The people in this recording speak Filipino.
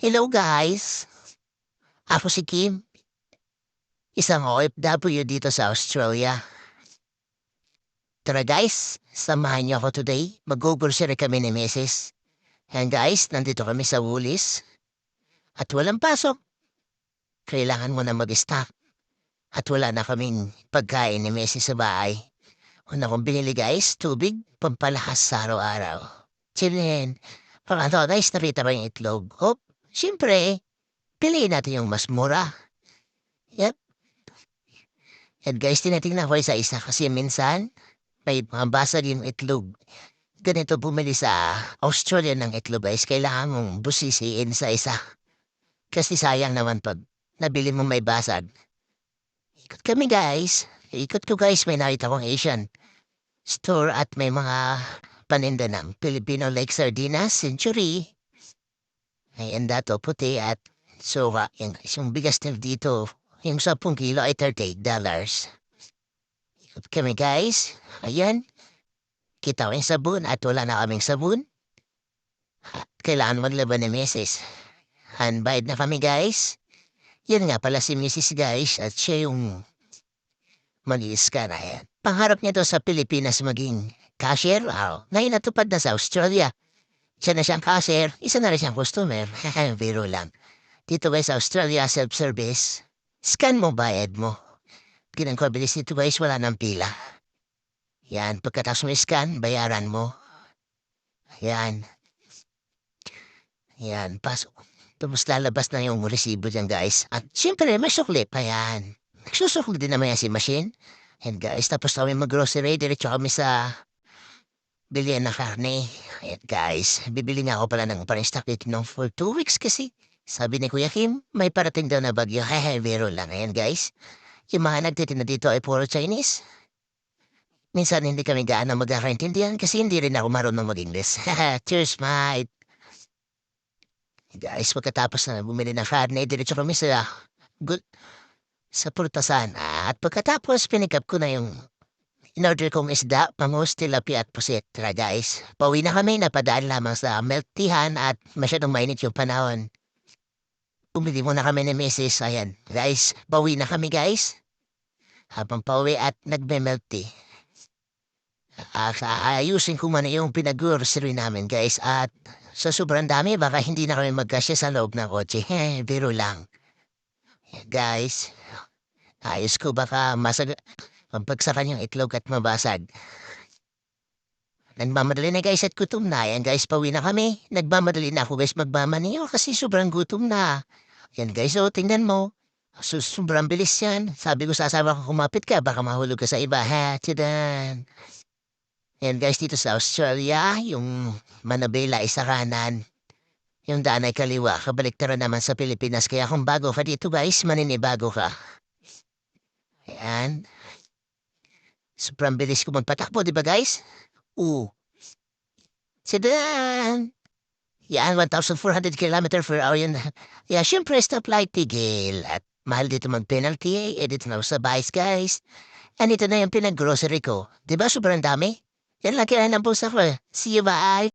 Hello guys! Ako si Kim, isang OFW dito sa Australia. Tara guys, samahan niyo ako today. Mag-grocery kami ni Mrs. And guys, nandito kami sa Woolies. At walang pasok. Kailangan mo na mag-stock. At wala na kaming pagkain ni Mrs. sa bahay. Una kong binili guys, tubig, pampalakas sa araw-araw. Chilin. Pangano guys, narita ba yung itlog? Hop, siyempre, piliin natin yung mas mura. Yep. At guys, tinatingnan ko isa-isa kasi minsan may mga basa din itlog. Ganito bumili sa Australia ng itlog guys, kailangan mong busisiin sa isa. Kasi sayang naman pag nabili mo may basag. Ikot kami guys. Ikot ko guys, may nakita kong Asian store at may mga paninda ng Filipino like sardinas, century. May dato puti at soka. Yung bigas nila dito, yung 10 kilo ay $38. Ikot kami guys. Ayan. Kita ko yung sabon at wala na kaming sabon. Kailangan maglaban ni Mrs. Handbayad na kami guys. Yan nga pala si Mrs. guys at siya yung mag-i-scan na yan. Pangarap niya to sa Pilipinas maging cashier. Ngayon natupad na sa Australia. Isa na siyang cashier, isa na rin siyang customer. Biro lang. Dito guys sa Australia, self-service. Scan mo, bayad mo. Ginang ko bilis dito guys, wala nang pila. Yan, pagkatapos mo scan, bayaran mo. Yan. Yan, pasok. Tapos lalabas na yung resibo dyan guys. At syempre, may sukli pa yan. Nagsusukli din naman yan si machine. Yan guys, tapos kami mag-grocery, diretso kami sa bilihan ng karne. Ayan guys, bibili nga ako pala ng panistak dito for 2 weeks kasi sabi ni Kuya Kim, may parating daw na bagyo. Biro lang. Ayan guys, yung mga nagtitinda dito ay puro Chinese. Minsan hindi kami gaano magkakaintindihan kasi hindi rin ako marunong mag-English. Cheers, mate! Guys, pagkatapos na bumili ng karne, diretso kami sa sa purtasan. At pagkatapos, pinikap ko na yung in-order kong isda, pangus, tilapia at pusit. Tara guys, pauwi na kami, napadaan lamang sa milk teahan at masyadong mainit yung panahon. Bumili muna kami ni Mrs. Ayan, guys, pauwi na kami guys. Habang pauwi at nagme-milk tea. Ayusin ko muna yung pinag-grocery namin guys at sa sobrang dami baka hindi na kami magkasya sa loob ng kotse. Biro lang. Guys, ayos ko baka pampagsakan yung itlog at mabasag. Nagmamadali na guys at gutom na. Yan guys, pauwi na kami. Nagmamadali na ako guys magmamaniyo kasi sobrang gutom na. Yan guys, tingnan mo. Sobrang bilis yan. Sabi ko sa asawa ko kumapit ka, baka mahulog ka sa iba. Tiyan. Yan guys, dito sa Australia, yung Manabela ay sa kanan. Yung daan ay kaliwa, kabaliktaran naman sa Pilipinas. Kaya kung bago ka dito guys, maninibago ka. Yan. Sobrang bilis ko magpatakbo, di ba guys? Sedan! Yan, 1,400 km/h yan. Yeah, syempre, stoplight tigil. At mahal dito mag-penalty, edit na sa bice guys. And ito na yung pinag-grocery ko. Di ba sobrang dami? Yan lang kaya ng pusa ko. See you, bye!